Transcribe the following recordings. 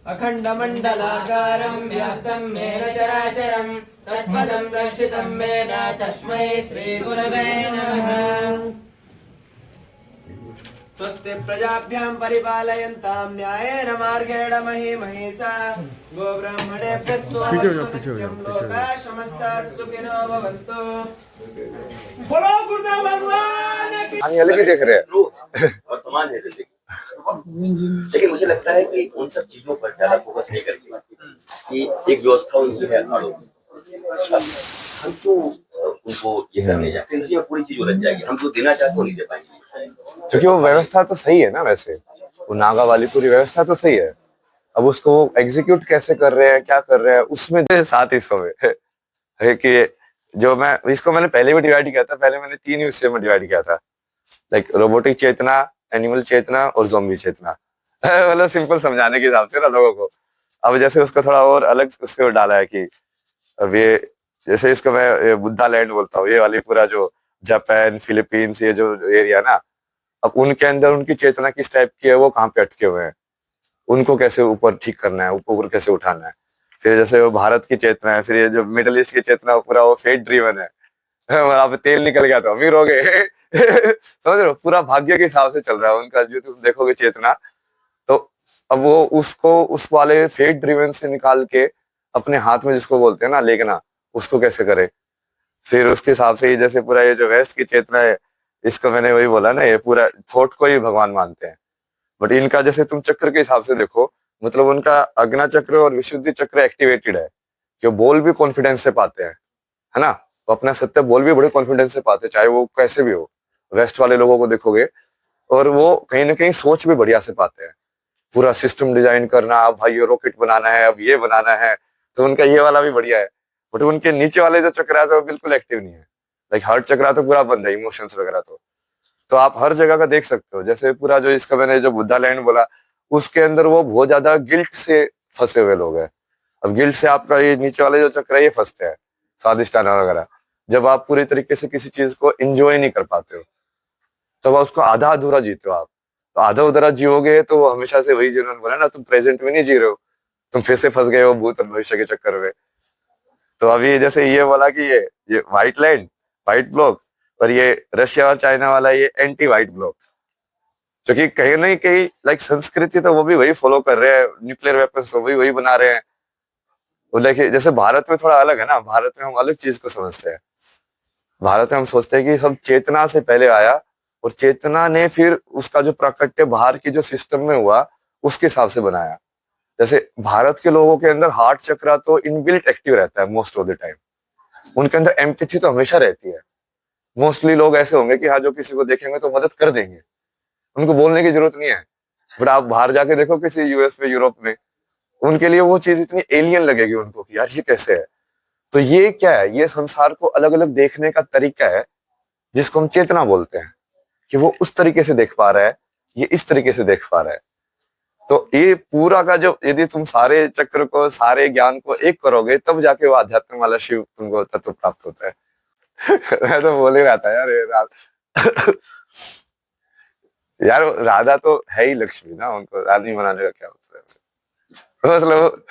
अखण्डमण्डलाकारं व्याप्तं येन चराचरं तत्पदं दर्शितं येन तस्मै श्रीगुरवे नमः। स्वस्ति प्रजाभ्यां परिपालयन्तां न्यायेन मार्गेण महिषा गोब्राह्मणेभ्यः स्वस्ति नित्यं लोकाः समस्ताः सुखिनो भवन्तु। बोलो गुरुदेव भगवान की। हम अलग ही देख रहे हैं वर्तमान है जिंदगी, लेकिन मुझे लगता है कि उन सब चीजों पर ज्यादा फोकस नहीं करके कि एक व्यवस्था उनकी है हम तो उनको ये करने जाते हैं, उसमें पूरी चीज उलझ जाएगी। हम तो देना चाहते हो नहीं दे पाएंगे, क्योंकि वो व्यवस्था तो सही है ना। वैसे वो नागा वाली पूरी व्यवस्था तो सही है। अब उसको एग्जीक्यूट कैसे कर रहे हैं, क्या कर रहे हैं, उसमें 7 हिस्सों में है कि जो मैं इसको मैंने पहले भी डिवाइड किया था। पहले मैंने 3 हिस्से में डिवाइड किया था, लाइक रोबोटिक चेतना, एनिमल चेतना और ज़ॉम्बी चेतना। मतलब सिंपल समझाने के हिसाब से ना लोगों को। अब जैसे उसको थोड़ा और अलग उसको डाला है कि अब ये जैसे इसको मैं बुद्धा लैंड बोलता हूँ, ये वाली पूरा जो जापान फिलीपींस ये जो एरिया ना, अब उनके अंदर उनकी चेतना किस टाइप की है, वो कहाँ पे अटके हुए हैं, उनको कैसे ऊपर ठीक करना है, ऊपर कैसे उठाना है। फिर जैसे वो भारत की चेतना है, फिर ये जो मिडिल ईस्ट की चेतना पूरा वो फेट ड्रीवन है। वहां पे तेल निकल गया तो अमीर हो गए। समझ रहे हो, पूरा भाग्य के हिसाब से चल रहा है उनका। जो तुम देखोगे चेतना, तो अब वो उसको उस वाले फेट ड्रिवन से निकाल के अपने हाथ में, जिसको बोलते हैं ना लेखना, उसको कैसे करे। फिर उसके हिसाब से ये जैसे पूरा ये जो वेस्ट की चेतना है, इसको मैंने वही बोला ना, ये पूरा थॉट को ही भगवान मानते हैं। बट इनका जैसे तुम चक्र के हिसाब से देखो, मतलब उनका अग्ना चक्र और विशुद्धि चक्र एक्टिवेटेड है कि वो बोल भी कॉन्फिडेंस से पाते हैं, है ना। वो अपना सत्य बोल भी बड़े कॉन्फिडेंस से पाते हैं, चाहे वो कैसे भी हो। वेस्ट वाले लोगों को देखोगे, और वो कहीं ना कहीं सोच भी बढ़िया से पाते हैं। पूरा सिस्टम डिजाइन करना, अब भाई ये रॉकेट बनाना है, अब ये बनाना है, तो उनका ये वाला भी बढ़िया है। बट उनके नीचे वाले जो चक्र है वो बिल्कुल एक्टिव नहीं है। लाइक हार्ट चक्र तो पूरा बंद है, इमोशंस वगैरह तो आप हर जगह का देख सकते हो। जैसे पूरा जो इसका मैंने जो बुद्धा लैंड बोला, उसके अंदर वो बहुत ज्यादा गिल्ट से फंसे हुए लोग हैं। अब गिल्ट से आपका ये नीचे वाले जो चक्र है ये फंसते हैं, स्वादिष्टाना वगैरह। जब आप पूरी तरीके से किसी चीज को एंजॉय नहीं कर पाते हो, तब आप उसको आधा अधूरा जीते हो। आप तो आधा अधूरा जियोगे तो वो हमेशा से वही, जिन्होंने बोला ना, तुम प्रेजेंट में नहीं जी रहे हो, तुम फिर से फंस गए हो भूत और भविष्य के चक्कर में। तो अभी जैसे ये बोला कि ये व्हाइट लैंड, व्हाइट ब्लॉक, और ये रशिया और चाइना वाला ये एंटी व्हाइट ब्लॉक, जो कि कहीं ना कहीं लाइक संस्कृति तो वो भी वही फॉलो कर रहे हैं, न्यूक्लियर वेपन्स तो वही बना रहे हैं। वो देखिए जैसे भारत में थोड़ा अलग है ना, भारत में हम अलग चीज को समझते हैं। भारत में हम सोचते हैं कि सब चेतना से पहले आया, और चेतना ने फिर उसका जो प्राकट्य बाहर की जो सिस्टम में हुआ उसके हिसाब से बनाया। जैसे भारत के लोगों के अंदर हार्ट चक्र तो इनबिल्ट एक्टिव रहता है मोस्ट ऑफ द टाइम। उनके अंदर एम्पैथी तो हमेशा रहती है। मोस्टली लोग ऐसे होंगे कि हाँ, जो किसी को देखेंगे तो मदद कर देंगे, उनको बोलने की जरूरत नहीं है। बट आप बाहर जाके देखो किसी यूएस में, यूरोप में, उनके लिए वो चीज इतनी एलियन लगेगी उनको कि यार ये कैसे है। तो ये क्या है, ये संसार को अलग अलग देखने का तरीका है, जिसको हम चेतना बोलते हैं। कि वो उस तरीके से देख पा रहा है, ये इस तरीके से देख पा रहा है। तो ये पूरा का जो, यदि तुम सारे चक्र को, सारे ज्ञान को एक करोगे, तब जाके वो आध्यात्म वाला शिव तुमको तत्व प्राप्त होता है। मैं तो बोल ही रहा था यार, यार राधा तो है ही लक्ष्मी ना, उनको रानी बनाने का क्या मतलब।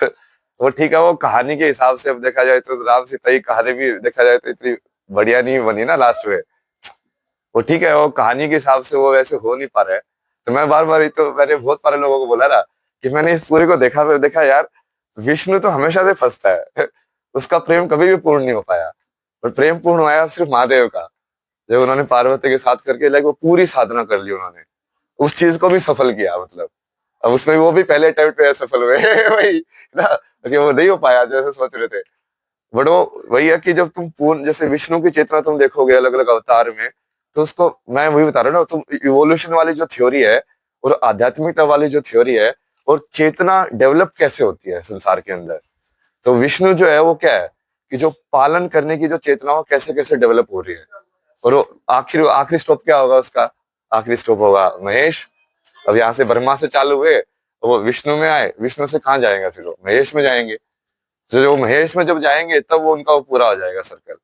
वो ठीक है, वो कहानी के हिसाब से अब देखा जाए तो राम सीता की कहानी भी देखा जाए तो इतनी बढ़िया नहीं बनी ना लास्ट में। वो ठीक है, वो कहानी के हिसाब से वो वैसे हो नहीं पा रहा है। तो मैं बार बार, तो मैंने बहुत सारे लोगों को बोला ना कि मैंने इस पूरे को देखा यार, विष्णु तो हमेशा से फंसता है। उसका प्रेम कभी भी पूर्ण नहीं हो पाया, और प्रेम पूर्ण हुआ सिर्फ महादेव का, जब उन्होंने पार्वती के साथ करके लाइक वो पूरी साधना कर ली उन्होंने, उस चीज को भी सफल किया। मतलब अब उसमें वो भी पहले अटेम्प्ट पे सफल हुए। वही ना, कि वो नहीं हो पाया जैसे सोच रहे थे। बट वो वही है कि जब तुम पूर्ण, जैसे विष्णु की चेतना तुम देखोगे अलग अलग अवतार में, तो उसको मैं वही बता रहा हूँ ना, तुम इवोल्यूशन वाली जो थ्योरी है और आध्यात्मिकता वाली जो थ्योरी है, और चेतना डेवलप कैसे होती है संसार के अंदर, तो विष्णु जो है वो क्या है कि जो पालन करने की जो चेतना हो कैसे कैसे डेवलप हो रही है। और वो आखिर आखिरी स्टॉप क्या होगा उसका, आखिरी स्टॉप होगा महेश। अब यहाँ से ब्रह्मा से चालू हुए, वो विष्णु में आए, विष्णु से कहाँ जाएंगे, फिर वो महेश में जाएंगे। तो जो महेश में जब जाएंगे तब वो उनका वो पूरा हो जाएगा सर्कल,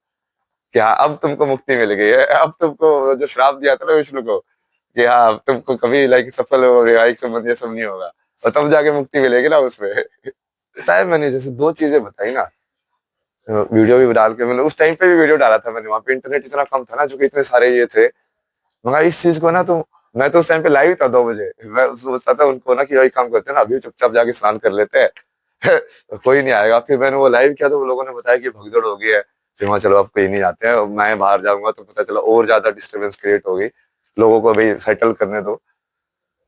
कि हाँ अब तुमको मुक्ति मिल गई है। अब तुमको जो श्राप दिया था ना विष्णु को कि हाँ अब तुमको कभी लाइक सफल हो वैवाहिक संबंध ये सब नहीं होगा, और तब जाके मुक्ति मिलेगी ना उसमें। बताया मैंने, जैसे 2 चीजें बताई ना, वीडियो भी डाल के, मैंने उस टाइम पे भी वीडियो डाला था मैंने, वहां पे इंटरनेट इतना कम था ना, जो कि इतने सारे ये थे, मगर इस चीज को ना, तो मैं तो उस टाइम पे लाइव था 2 बजे, मैं सोचता था उनको ना कि वही काम करते हैं ना, अभी चुपचाप जाके स्नान कर लेते हैं कोई नहीं आएगा। फिर मैंने वो लाइव किया तो वो लोगों ने बताया कि भगदड़ हो गई है, फिर वहां चलो अब कहीं नहीं जाते हैं, मैं बाहर जाऊंगा तो पता चला और ज्यादा डिस्टर्बेंस क्रिएट होगी, लोगों को भाई सेटल करने दो।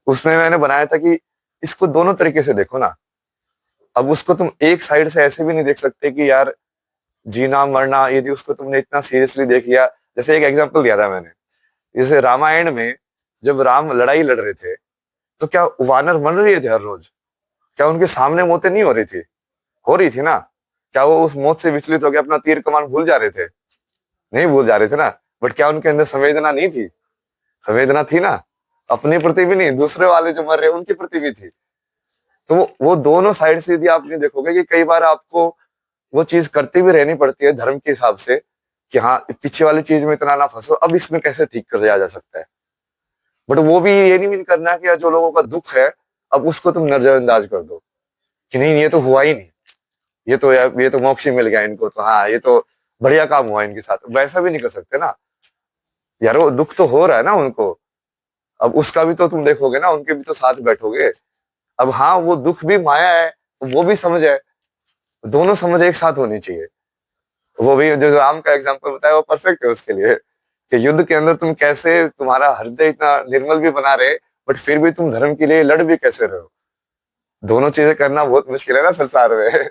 उसमें मैंने बनाया था कि इसको दोनों तरीके से देखो ना। अब उसको तुम एक साइड से ऐसे भी नहीं देख सकते कि यार जीना मरना, यदि उसको तुमने इतना सीरियसली देख लिया। जैसे एक एग्जांपल दिया था मैंने, जैसे रामायण में जब राम लड़ाई लड़ रहे थे, तो क्या वानर मर रहे थे हर रोज? क्या उनके सामने मौतें नहीं हो रही थी? हो रही थी ना। क्या वो उस मौत से विचलित होकर अपना तीर कमान भूल जा रहे थे? नहीं भूल जा रहे थे ना। बट क्या उनके अंदर संवेदना नहीं थी? संवेदना थी ना, अपने प्रति भी नहीं, दूसरे वाले जो मर रहे उनके प्रति भी थी। तो वो दोनों साइड से यदि आप ये देखोगे कि कई बार आपको वो चीज करती भी रहनी पड़ती है धर्म के हिसाब से, कि हाँ पीछे वाली चीज में इतना ना फंसो, अब इसमें कैसे ठीक कर दिया जा सकता है। बट वो भी ये नहीं करना कि जो लोगों का दुख है अब उसको तुम नजरअंदाज कर दो कि नहीं ये तो हुआ ही नहीं, ये तो यार ये तो मोक्ष ही मिल गया इनको, तो हाँ ये तो बढ़िया काम हुआ इनके साथ, वैसा भी नहीं कर सकते ना यार। वो दुख तो हो रहा है ना उनको, अब उसका भी तो तुम देखोगे ना, उनके भी तो साथ बैठोगे। अब हाँ वो दुख भी माया है, वो भी समझ है, दोनों समझ एक साथ होनी चाहिए। वो भी जो राम का एग्जांपल बताया वो परफेक्ट है उसके लिए, कि युद्ध के अंदर तुम कैसे, तुम्हारा हृदय इतना निर्मल भी बना रहे, बट फिर भी तुम धर्म के लिए लड़ भी कैसे रहे हो। दोनों चीजें करना बहुत मुश्किल है ना संसार में।